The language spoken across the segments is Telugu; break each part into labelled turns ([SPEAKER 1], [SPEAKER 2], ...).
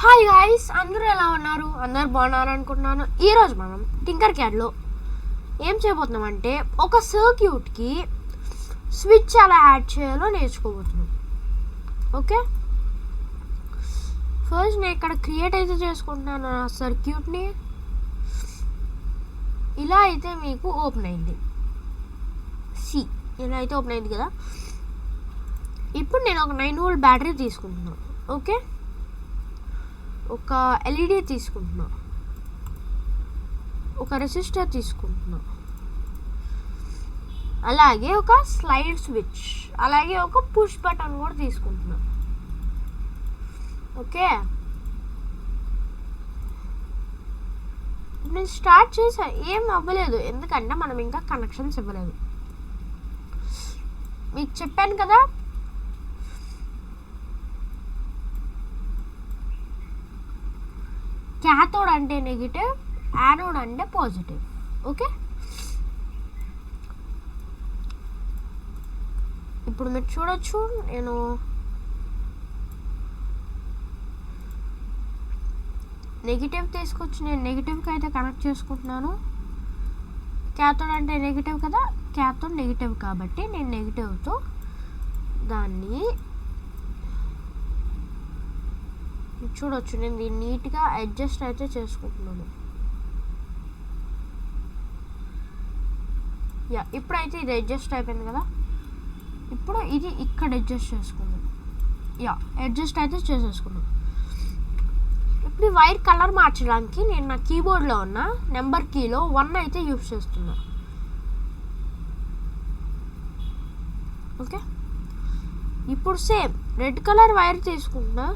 [SPEAKER 1] హాయ్ గాయ్స్, అందరూ ఎలా ఉన్నారు? అందరు బాగున్నారు అనుకుంటున్నాను. ఈరోజు మనం టింకర్ క్యాడ్లో ఏం చేయబోతున్నాం అంటే ఒక సర్క్యూట్కి స్విచ్ ఎలా యాడ్ చేయాలో నేర్చుకోబోతున్నాం. ఓకే, ఫస్ట్ నేను ఇక్కడ క్రియేట్ అయితే చేసుకుంటున్నాను ఆ సర్క్యూట్ని. ఇలా అయితే మీకు ఓపెన్ అయింది. ఇలా అయితే ఓపెన్ అయింది కదా. ఇప్పుడు నేను ఒక 9 వోల్ట్ బ్యాటరీ తీసుకుంటున్నాను. ఓకే, ఒక ఎల్ఈడి తీసుకుంటున్నా, ఒక రెసిస్టర్ తీసుకుంటున్నా, అలాగే ఒక స్లైడ్ స్విచ్, అలాగే ఒక పుష్ బటన్ కూడా తీసుకుంటున్నా. ఓకే, నేను స్టార్ట్ చేసా, ఏం అవ్వలేదు ఎందుకంటే మనం ఇంకా కనెక్షన్స్ ఇవ్వలేదు. మీకు చెప్పాను కదా, క్యాథోడ్ అంటే నెగిటివ్, యానోడ్ అంటే పాజిటివ్. ఓకే, ఇప్పుడు మీరు చూడొచ్చు, నేను నెగిటివ్ తీసుకొచ్చి నేను నెగిటివ్కి అయితే కనెక్ట్ చేసుకుంటున్నాను. క్యాథోడ్ అంటే నెగిటివ్ కదా, క్యాథోడ్ నెగిటివ్ కాబట్టి నేను నెగిటివ్తో దాన్ని చూడొచ్చు. నేను దీన్ని నీట్గా అడ్జస్ట్ అయితే చేసుకుంటున్నాను. ఇప్పుడైతే ఇది అడ్జస్ట్ అయిపోయింది కదా. ఇప్పుడు ఇది ఇక్కడ అడ్జస్ట్ చేసుకున్నాను. అడ్జస్ట్ అయితే చేసేసుకున్నాను. ఇప్పుడు ఈ వైర్ కలర్ మార్చడానికి నేను నా కీబోర్డ్లో ఉన్న నెంబర్ కీలో 1 అయితే యూజ్ చేస్తున్నాను. ఓకే, ఇప్పుడు సేమ్ రెడ్ కలర్ వైర్ తీసుకుంటున్నా,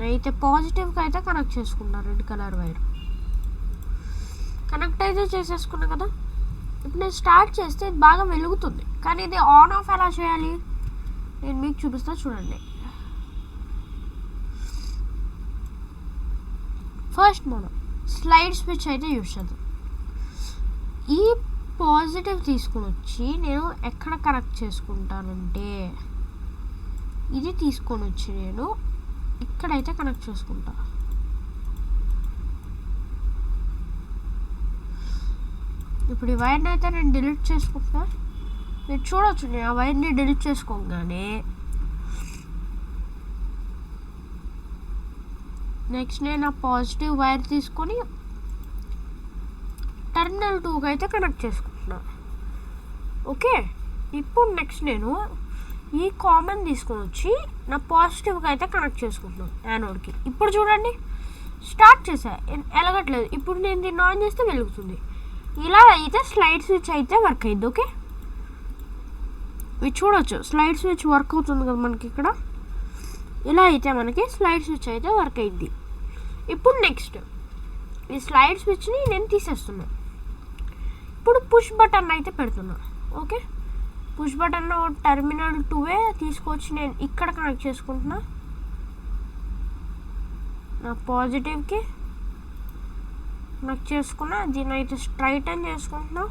[SPEAKER 1] అయితే పాజిటివ్కి అయితే కనెక్ట్ చేసుకున్నా. రెడ్ కలర్ వైర్ కనెక్ట్ అయితే చేసేసుకున్నా కదా. ఇప్పుడు నేను స్టార్ట్ చేస్తే ఇది బాగా వెలుగుతుంది, కానీ ఇది ఆన్ ఆఫ్ ఎలా చేయాలి నేను మీకు చూపిస్తా, చూడండి. ఫస్ట్ మనం స్లైడ్ స్విచ్ అయితే యూజ్ చేద్దాం. ఈ పాజిటివ్ తీసుకుని వచ్చి నేను ఎక్కడ కనెక్ట్ చేసుకుంటానంటే ఇది తీసుకొని వచ్చి నేను ఇక్కడైతే కనెక్ట్ చేసుకుంటా. ఇప్పుడు ఈ వైర్ని అయితే నేను డిలీట్ చేసుకుంటా. మీరు చూడవచ్చు, నేను ఆ వైర్ని డిలీట్ చేసుకోగానే నెక్స్ట్ నేను ఆ పాజిటివ్ వైర్ తీసుకొని టెర్మినల్ 2కి అయితే కనెక్ట్ చేసుకుంటున్నా. ఓకే, ఇప్పుడు నెక్స్ట్ నేను ఈ కామన్ తీసుకొని వచ్చి నా పాజిటివ్కి అయితే కనెక్ట్ చేసుకుంటున్నాను యానోడ్కి. ఇప్పుడు చూడండి, స్టార్ట్ చేసా, ఎలగట్లేదు. ఇప్పుడు నేను దీన్ని ఆన్ చేస్తే వెలుగుతుంది. ఇలా అయితే స్లైడ్ స్విచ్ అయితే వర్క్ అయింది. ఓకే, ఇది చూడవచ్చు, స్లైడ్ స్విచ్ వర్క్ అవుతుంది కదా మనకి ఇక్కడ. ఇలా అయితే మనకి స్లైడ్ స్విచ్ అయితే వర్క్ అయింది. ఇప్పుడు నెక్స్ట్ ఈ స్లైడ్ స్విచ్ని నేను తీసేస్తున్నా. ఇప్పుడు పుష్ బటన్ అయితే పెడుతున్నా. ఓకే, పుష్ బటన్ టెర్మినల్ 2 తీసుకొచ్చి నేను ఇక్కడ కనెక్ట్ చేసుకుంటున్నా. నా పాజిటివ్కి కనెక్ట్ చేసుకున్నా, దీన్ని అయితే స్ట్రైటన్ చేసుకుంటున్నా.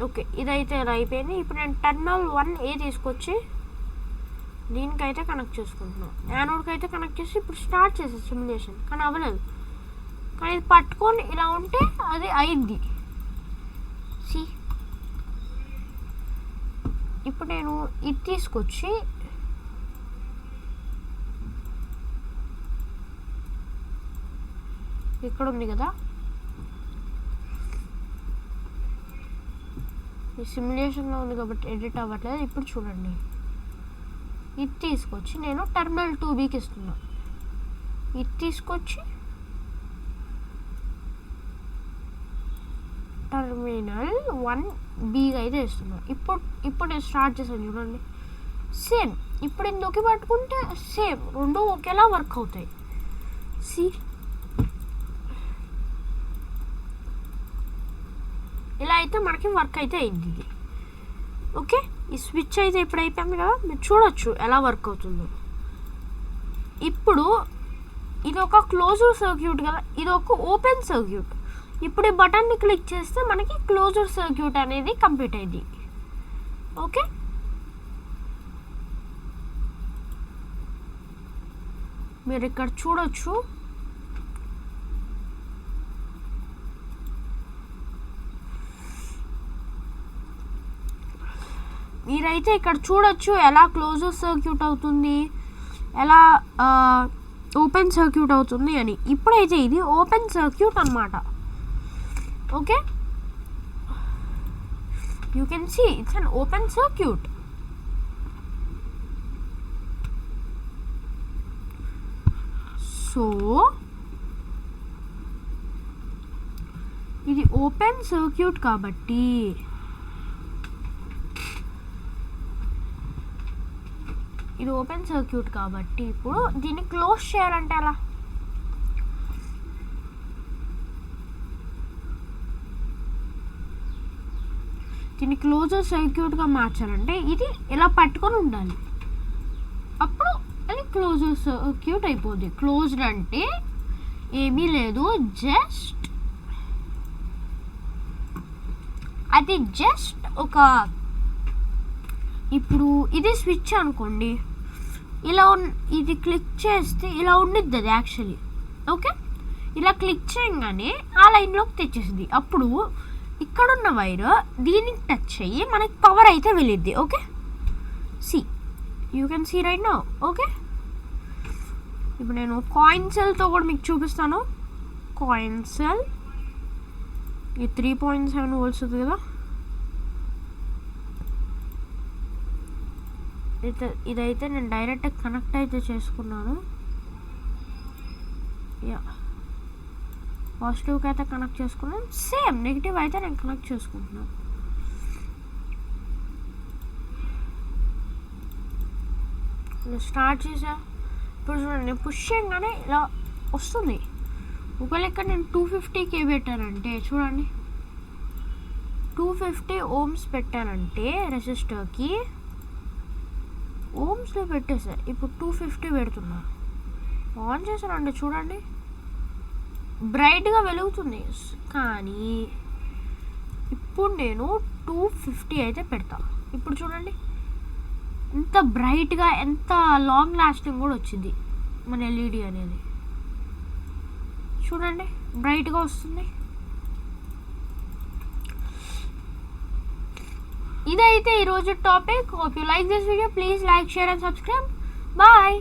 [SPEAKER 1] ఓకే, ఇదైతే ఇలా అయిపోయింది. ఇప్పుడు నేను టెర్మినల్ 1A తీసుకొచ్చి దీనికైతే కనెక్ట్ చేసుకుంటున్నాను. యానోడ్కి అయితే కనెక్ట్ చేసి ఇప్పుడు స్టార్ట్ చేసే సిమ్యులేషన్, కానీ అవ్వలేదు. కానీ ఇది పట్టుకొని ఇలా ఉంటే అది అయింది. ఇప్పుడు నేను ఇది తీసుకొచ్చి ఇక్కడ ఉంది కదా, ఈ సిమ్యులేషన్లో ఉంది కాబట్టి ఎడిట్ అవ్వట్లేదు. ఇప్పుడు చూడండి, ఇది తీసుకొచ్చి నేను టెర్మినల్ 2Bకి ఇస్తున్నా. ఇది తీసుకొచ్చి టెర్మినల్ 1Bకి అయితే ఇస్తున్నా. ఇప్పుడు నేను స్టార్ట్ చేశాను, చూడండి సేమ్. ఇప్పుడు ఇందులోకి పట్టుకుంటే సేమ్ రెండు ఒకేలా వర్క్ అవుతాయి. ఇలా అయితే మనకి వర్క్ అయితే అయింది ఇది. ఓకే, ఈ స్విచ్ అయితే ఇప్పుడు అయిపోయింది కదా, మీరు చూడొచ్చు ఎలా వర్క్ అవుతుందో. ఇప్పుడు ఇది ఒక క్లోజ్డ్ సర్క్యూట్ కదా, ఇది ఒక ఓపెన్ సర్క్యూట్. ఇప్పుడు ఈ బటన్ని క్లిక్ చేస్తే మనకి క్లోజ్డ్ సర్క్యూట్ అనేది కంప్లీట్ అయింది. ఓకే, మీరు ఇక్కడ చూడొచ్చు. మీరైతే ఇక్కడ చూడొచ్చు ఎలా క్లోజర్ సర్క్యూట్ అవుతుంది, ఎలా ఓపెన్ సర్క్యూట్ అవుతుంది అని. ఇప్పుడైతే ఇది ఓపెన్ సర్క్యూట్ అన్నమాట. Okay, you can see it's an open circuit. So ఇది ఓపెన్ సర్క్యూట్ కాబట్టి ఇప్పుడు దీన్ని క్లోజ్ చేయాలంటే అలా దీన్ని క్లోజర్ సర్క్యూట్గా మార్చాలంటే ఇది ఇలా పట్టుకొని ఉండాలి. అప్పుడు అది క్లోజర్ సర్క్యూట్ అయిపోద్ది. క్లోజ్డ్ అంటే ఏమీ లేదు, జస్ట్ అది జస్ట్ ఒక, ఇప్పుడు ఇది స్విచ్ అనుకోండి, ఇలా ఇది క్లిక్ చేస్తే ఇలా ఉండిద్ది అది యాక్చువల్లీ. ఓకే, ఇలా క్లిక్ చేయగానే ఆ లైన్లోకి తెచ్చేసింది. అప్పుడు ఇక్కడున్న వైర్ దీనికి టచ్ అయ్యి మనకి పవర్ అయితే వెళ్ళిద్ది. Okay, see you can see right now. Okay, ఇప్పుడు నేను కాయిన్ సెల్తో కూడా మీకు చూపిస్తాను. కాయిన్ సెల్ ఈ 3.7 volts ఉంది కదా, ఇదైతే నేను డైరెక్ట్గా కనెక్ట్ అయితే చేసుకున్నాను. యా, పాజిటివ్కి అయితే కనెక్ట్ చేసుకున్నాను, సేమ్ నెగిటివ్ అయితే నేను కనెక్ట్ చేసుకుంటున్నాను. స్టార్ట్ చేసా. ఇప్పుడు చూడండి, నేను పుష్ చేయగానే ఇలా వస్తుంది. ఒకవేళ ఇక్కడ నేను 250K పెట్టానంటే చూడండి, 250 ohms పెట్టానంటే రెసిస్టర్కి ఓమ్స్లో పెట్టేసా. ఇప్పుడు 250 పెడుతున్నా, ఆన్ చేశానండి చూడండి, బ్రైట్గా వెలుగుతుంది. కానీ ఇప్పుడు నేను 250 అయితే పెడతా. ఇప్పుడు చూడండి ఎంత బ్రైట్గా, ఎంత లాంగ్ లాస్టింగ్ కూడా వచ్చింది మన ఎల్ఈడి అనేది. చూడండి బ్రైట్గా వస్తుంది. ఇదైతే ఈరోజు topic. Hope you like this video. Please like, share and subscribe. Bye.